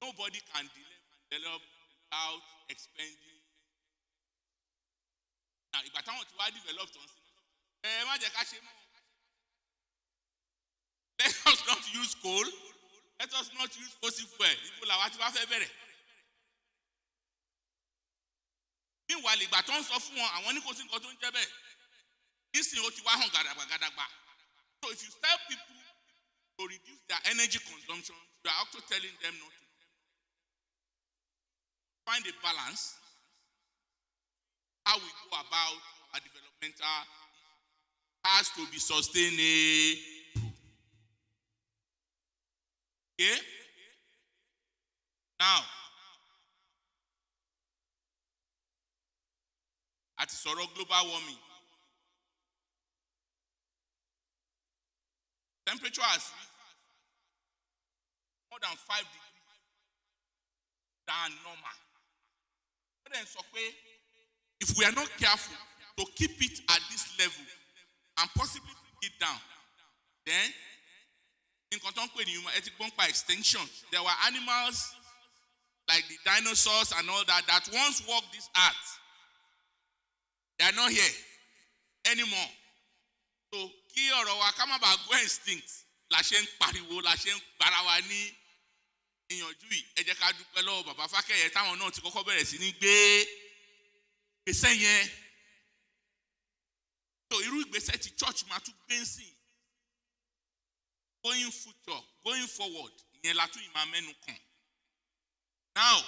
Nobody can develop without expending. Now, if I want to develop something, let us not use coal. Let us not use fossil fuel. Meanwhile, ìgbà tó ń sọ fún wọn, àwọn ní kò sí nǹkan tó ń jẹ́ bẹ́ẹ̀. Nísìnyí ó ti wá hàn gàdàgbà. So if you tell people to reduce their energy consumption, you are also telling them not to. Find a balance. How we go about our developmental has to be sustainable. Okay? Now, at Soro global warming, temperature has reached more than 5 degrees than normal. If we are not careful to keep it at this level and possibly bring it down, then in by extinction, there were animals like the dinosaurs and all that once walked this earth. They are not here anymore. So, kí ọ̀rọ̀ wa ká má bàa go extinct la ṣe ń pariwo la ṣe ń para wa ní ìyànjú yìí. Ẹ jẹ́ ká dúpẹ́ lọ́wọ́ bàbá Fakeye táwọn náà ti kọ́kọ́ bẹ̀rẹ̀ sí ní gbé ìgbésẹ̀ yẹn. So irú ìgbésẹ̀ tí church máa tún gbé sí going forward ìyẹn la tún ìmọ̀ mẹ́nu kàn. Now,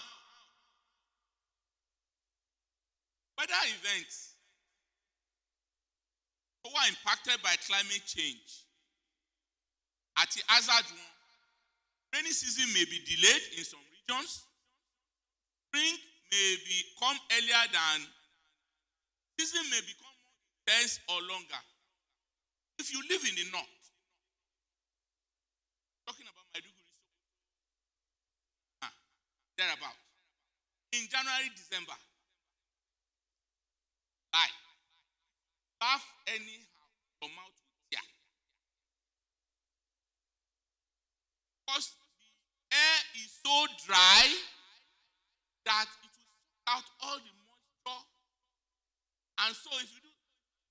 weather events who are impacted by climate change at the hazard one, rainy season may be delayed in some regions. Spring may become earlier than season may become more intense or longer. If you live in the north, talking about Maiduguri, thereabout, in January, December, laugh anyhow, come out with tear. Because the air is so dry that it will suck out all the moisture. And so if you do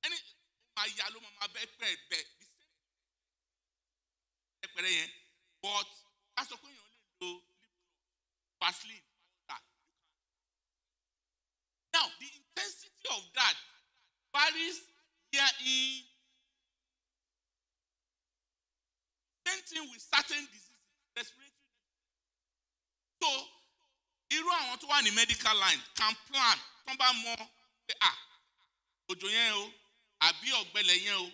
any but that's when you only do Vaseline. Now the intensity of that varies here in same thing with certain diseases, respiratory diseases. So, irú àwọn tó wà ní medical line can plan tó bá mọ̀ pé òjò yẹn o àbí ọ̀gbẹlẹ̀ yẹn o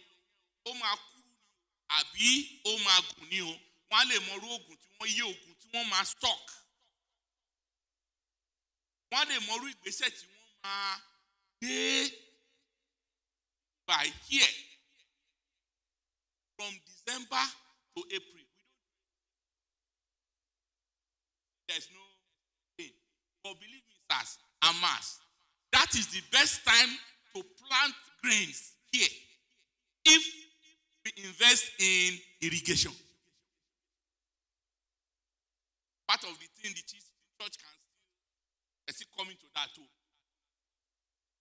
ó máa kú àbí ó máa gùn ní o wọ́n á lè mọ irú oògùn tí wọ́n yé oògùn tí wọ́n máa stock. Wọ́n á lè mọ irú ìgbésẹ̀ tí wọ́n máa gbé. By here, from December to April, there's no pain. But believe me, sirs and mass, that is the best time to plant grains here if we invest in irrigation. Part of the thing the church can still come into that too.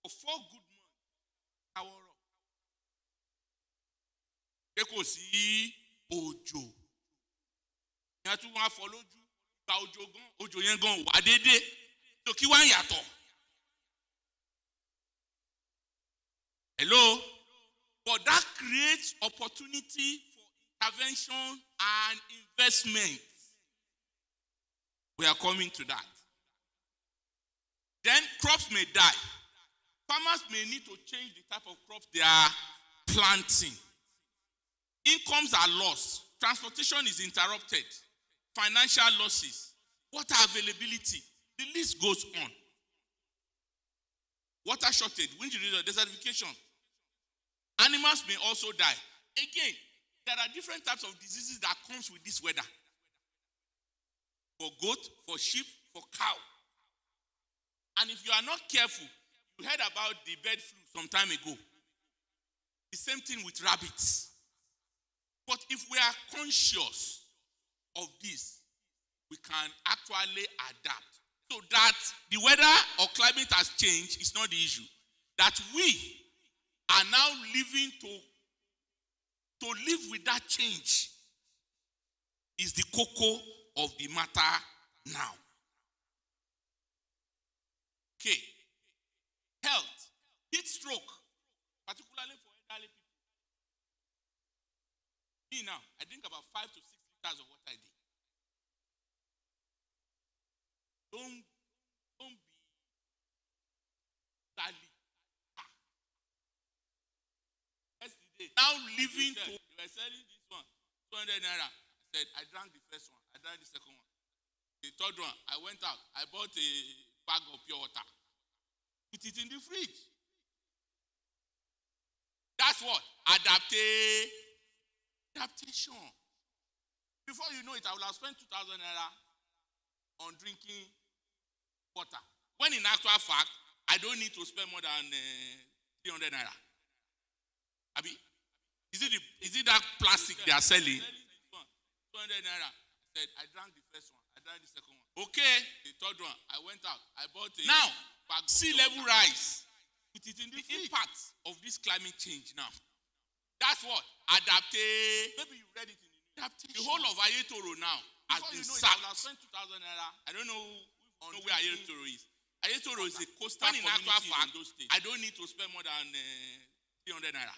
For 4 good months, our kò sí òjò ìyẹn tún wá fọ́ lójú gba òjò yẹn gan wà déédéé tó kí wá ń yàtọ̀. Hello, but that creates opportunity for intervention and investment. We are coming to that. Then crops may die. Farmers may need to change the type of crops they are planting. Incomes are lost. Transportation is interrupted. Financial losses. Water availability. The list goes on. Water shortage, wind desertification. Animals may also die. Again, there are different types of diseases that comes with this weather. For goat, for sheep, for cow. And if you are not careful, you heard about the bird flu some time ago. The same thing with rabbits. But if we are conscious of this, we can actually adapt. So that the weather or climate has changed is not the issue. That we are now living to live with that change is the cocoa of the matter now. Okay. Health, heat stroke, particularly for elderly people. Me now, I drink about 5 to 6 liters of water a day. Don't be sadly. Yesterday, now living to, they were selling this one, 200 naira. I said, I drank the first one, I drank the second one. The third one, I went out, I bought a bag of pure water. Put it in the fridge. That's what? Adaptation. Before you know it, I will have spent 2,000 naira on drinking water. When in actual fact, I don't need to spend more than 300 naira. Abi, is it that plastic they are selling? 200 naira. I said, I drank the first one, I drank the second one. Okay, the third one, I went out, I bought a bag of sea level rise. Put it in the impact of this climate change now. That's what? Maybe you read it in the adaptation. The whole of Ayetoro now has been sacked. I spent 2,000 naira. I don't know where Ayetoro is. Ayetoro is a coastal community in those states. I don't need to spend more than 300 naira.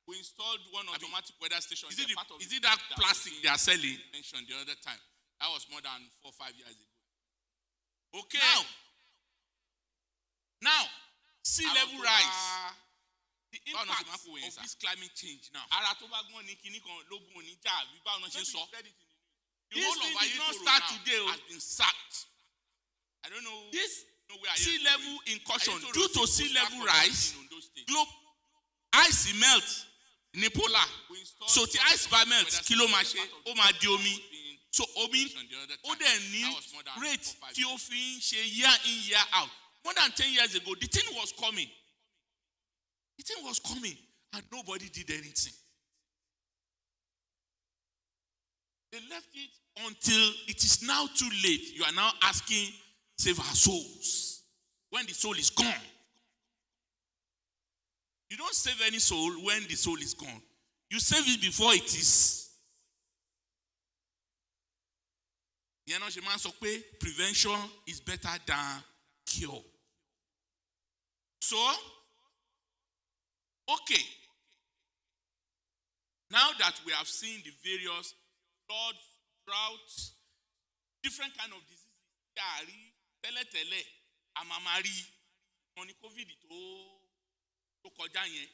We installed one automatic weather station. Is it that plastic they are selling? Mentioned the other time. That was more than 4 or 5 years ago. Okay. Now, sea level rise. The impact of this climate change now. The whole of Ayetoro start today has been sacked. I don't know. This sea level incursion due to sea level rise, ice melt, Nepola. So the ice bar melt, kilomache, oma diomi. So omi, odeni rate tiofin she year in year out. More than 10 years ago, the thing was coming. The thing was coming, and nobody did anything. They left it until it is now too late. You are now asking, save our souls. When the soul is gone. You don't save any soul when the soul is gone. You save it before it is. Prevention is better than cure. So, okay. Now that we have seen the various floods, droughts, different kind of diseases, tele, amamari, COVID to kọjá yẹn.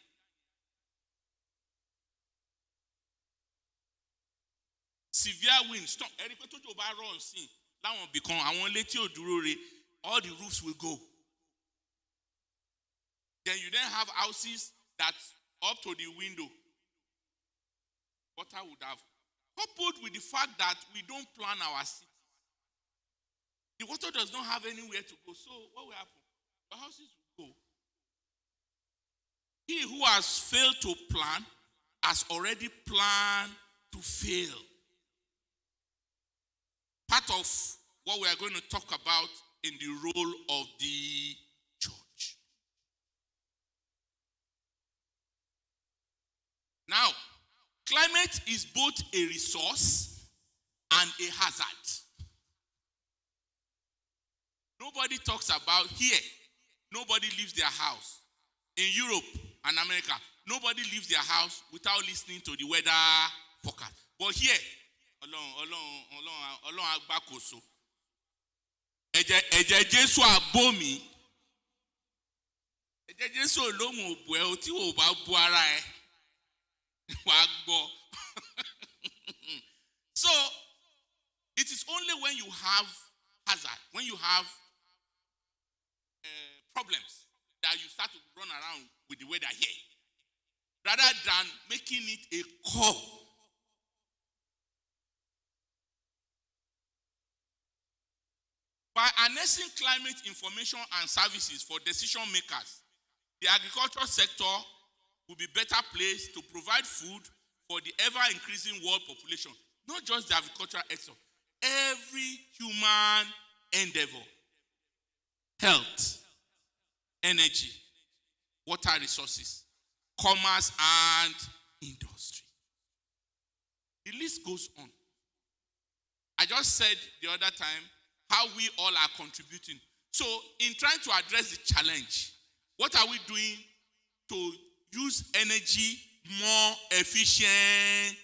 Severe wind, storm. Ẹ̀rí pé tójò bá rọ̀ sí láwọn ibì kan àwọn létí òdúró re, all the roofs will go. Then you then have houses that up to the window. Water would have. Coupled with the fact that we don't plan our city. The water does not have anywhere to go. So what will happen? The houses will go. He who has failed to plan has already planned to fail. Part of what we are going to talk about in the role of the church. Now, climate is both a resource and a hazard. Nobody talks about here. Nobody leaves their house. In Europe and America, nobody leaves their house without listening to the weather forecast. But here, Ọlọ́run agbákòóso. Ẹ̀jẹ̀ Jésù àbómi. Ẹ̀jẹ̀ Jésù olóhùn òbú ẹ o tí o bá bu ara ẹ. Wàá gbọ́. So, it is only when you have hazard, when you have problems, that you start to run around with the weather here. Rather than making it a core. By harnessing climate information and services for decision makers, the agricultural sector will be better placed to provide food for the ever-increasing world population. Not just the agricultural sector. every human endeavor. Health, energy, water resources, commerce, and industry. The list goes on. I just said the other time how we all are contributing. So, in trying to address the challenge, what are we doing to use energy more efficiently?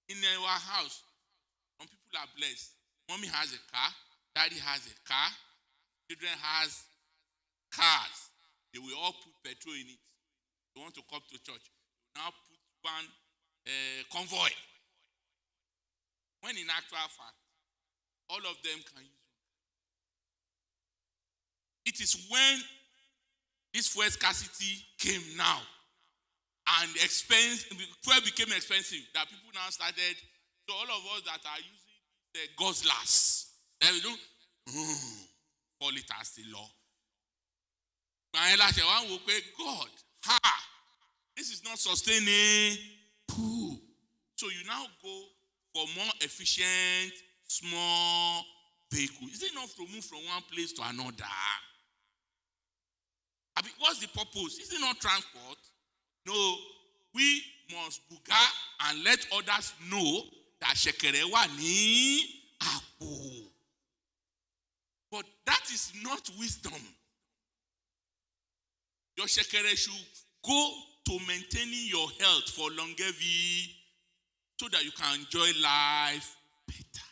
In our house, some people are blessed. Mommy has a car, daddy has a car, children has cars. They will all put petrol in it. They want to come to church. Now put one convoy. When in actual fact, all of them can use it. It is when this fuel scarcity came now and fuel became expensive that people now started. So all of us that are using the guzzlers, they will do 4 liters the law. God, this is not sustaining. So you now go for more efficient, small vehicle. Is it enough to move from one place to another? I mean, what's the purpose? Is it not transport? No, we must buga and let others know that shekerewa ni apo. But that is not wisdom. Your shekere should go to maintaining your health for longevity so that you can enjoy life better.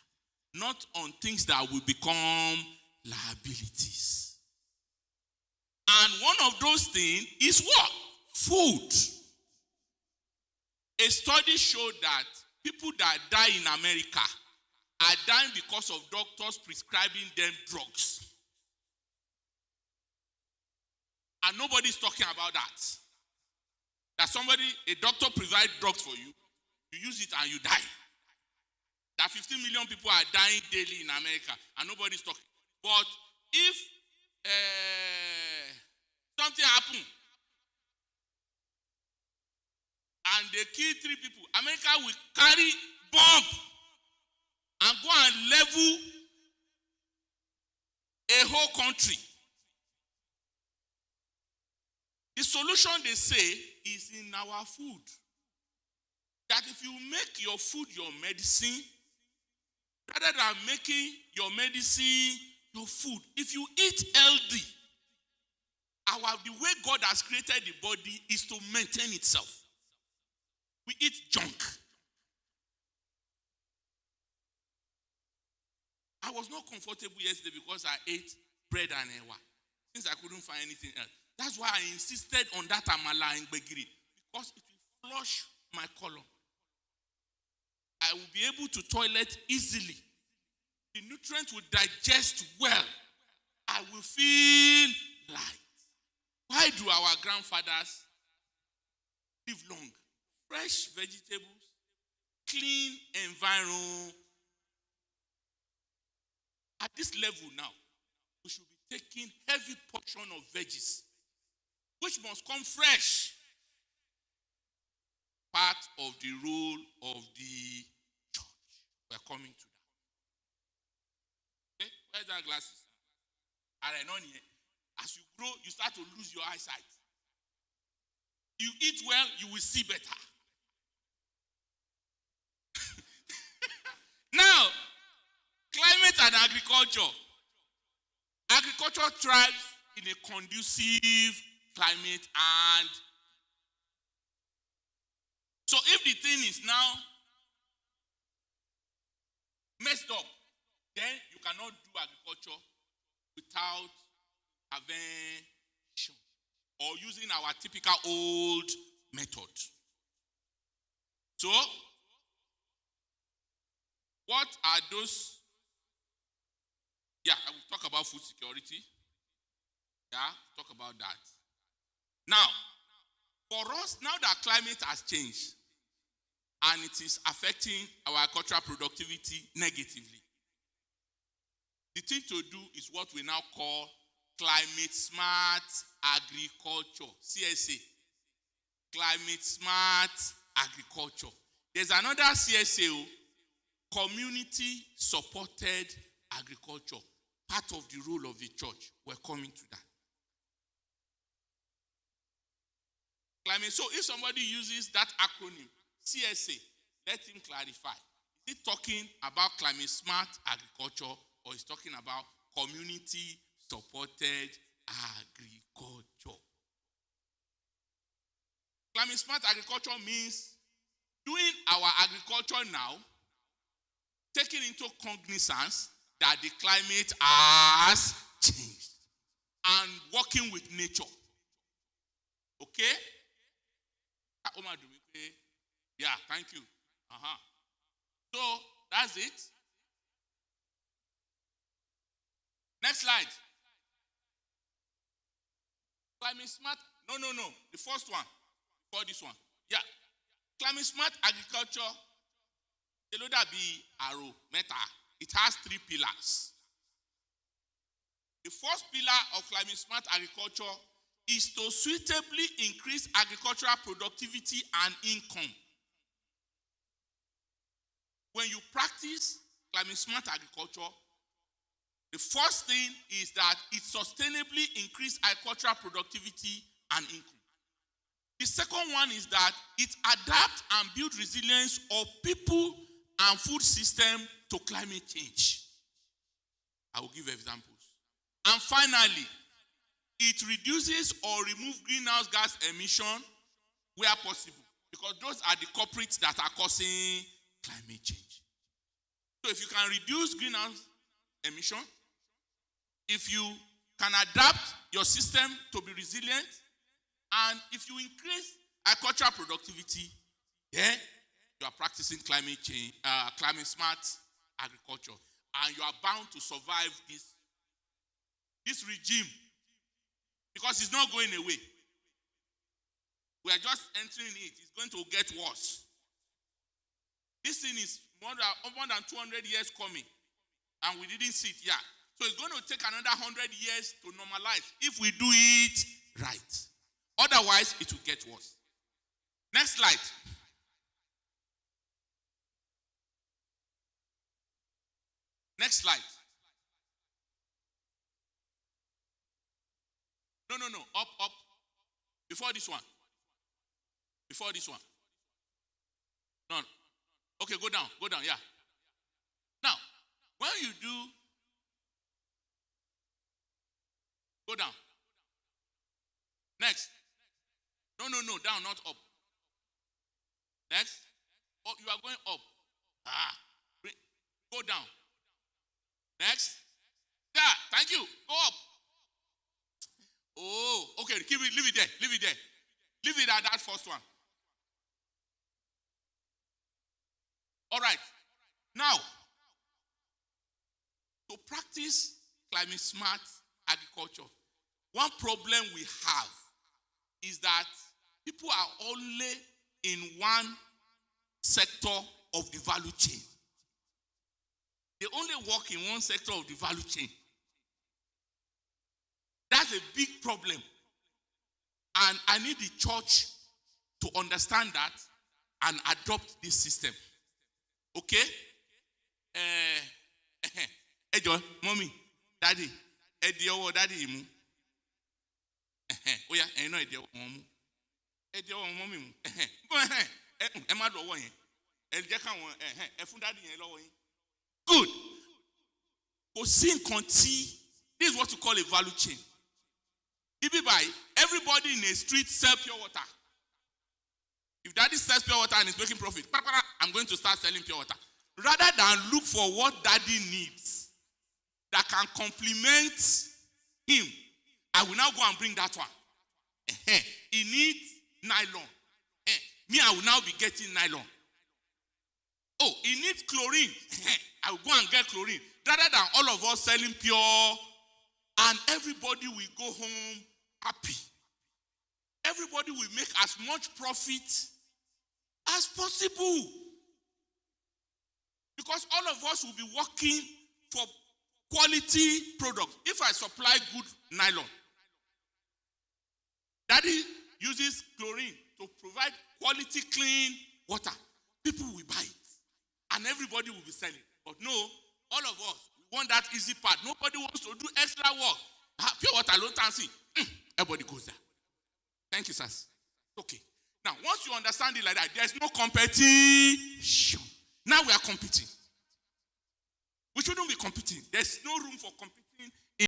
Not on things that will become liabilities. And one of those things is what? Food. A study showed that people that die in America are dying because of doctors prescribing them drugs. And nobody's talking about that. That a doctor provides drugs for you, you use it and you die. That 15 million people are dying daily in America and nobody's talking. But if something happened and they kill 3 people, America will carry bomb and go and level a whole country. The solution, they say, is in our food. That if you make your food your medicine, rather than making your medicine your food, if you eat healthy, the way God has created the body is to maintain itself. We eat junk. I was not comfortable yesterday because I ate bread and ewa, since I couldn't find anything else. That's why I insisted on that amala in Begiri, because it will flush my colon. I will be able to toilet easily. The nutrients will digest well. I will feel light. Why do our grandfathers live long? Fresh vegetables, clean environment. At this level now, we should be taking heavy portion of veggies, which must come fresh. Part of the role of the church. We are coming to that. Okay? Where's that glasses? As you grow, you start to lose your eyesight. You eat well, you will see better. Now, climate and agriculture. Agriculture thrives in a conducive climate, and so if the thing is now messed up, then you cannot do agriculture without intervention or using our typical old method. So, what are those? Yeah, I will talk about food security. Yeah, talk about that. Now, for us, now that climate has changed and it is affecting our agricultural productivity negatively, the thing to do is what we now call climate smart agriculture, CSA. Climate smart agriculture. There's another CSA community-supported agriculture, part of the role of the church. We're coming to that. Climate. So if somebody uses that acronym, CSA, let him clarify. Is he talking about climate smart agriculture or is talking about community-supported agriculture? Climate smart agriculture means doing our agriculture now, taking into cognizance that the climate has changed and working with nature. Okay? Yeah, thank you. So that's it. Next slide. Climate smart. No. The first one. For this one. Yeah. Climate smart agriculture. Be arrow meta. It has 3 pillars. The first pillar of climate smart agriculture is to suitably increase agricultural productivity and income. When you practice climate smart agriculture, the first thing is that it sustainably increases agricultural productivity and income. The second one is that it adapts and builds resilience of people and food system to climate change. I will give examples. And finally, it reduces or removes greenhouse gas emission where possible, because those are the culprits that are causing climate change. So if you can reduce greenhouse emission, if you can adapt your system to be resilient, and if you increase agricultural productivity, then you are practicing climate change, climate smart agriculture, and you are bound to survive this regime, because it's not going away. We are just entering it. It's going to get worse. This thing is more than 200 years coming, and we didn't see it yet. So it's going to take another 100 years to normalize if we do it right. Otherwise, it will get worse. Next slide. Next slide. No. Up. Before this one. No. Okay, go down, yeah. Now, when you do, go down. Next. No, down, not up. Next. Oh, you are going up. Go down. Next. Yeah, thank you. Go up. Oh, okay, leave it there. Leave it at that first one. All right. Now, to practice climate smart agriculture, one problem we have is that people are only in one sector of the value chain. They only work in one sector of the value chain. That's a big problem. And I need the church to understand that and adopt this system. Okay? Ejo, mommy, daddy, Edio, daddy, mu. Oh yeah, no Edio, mom. Edio, mommy, mu. Go ahead. Emma do one. Ejeka one. Efun daddy yen lowo yin. Good. This is what you call a value chain. Everybody in a street sell pure water. If daddy sells pure water and is making profit, I'm going to start selling pure water. Rather than look for what daddy needs that can complement him, I will now go and bring that one. He needs nylon. Me, I will now be getting nylon. Oh, he needs chlorine. I will go and get chlorine. Rather than all of us selling pure, and everybody will go home happy. Everybody will make as much profit as possible. Because all of us will be working for quality products. If I supply good nylon, daddy uses chlorine to provide quality clean water. People will buy it. and everybody will be selling. But no, all of us, we want that easy part. Nobody wants to do extra work. Pure water, low tansy. Everybody goes there. Thank you, sirs. Okay. Now, once you understand it like that, there's no competition. Now we are competing. We shouldn't be competing. There's no room for competing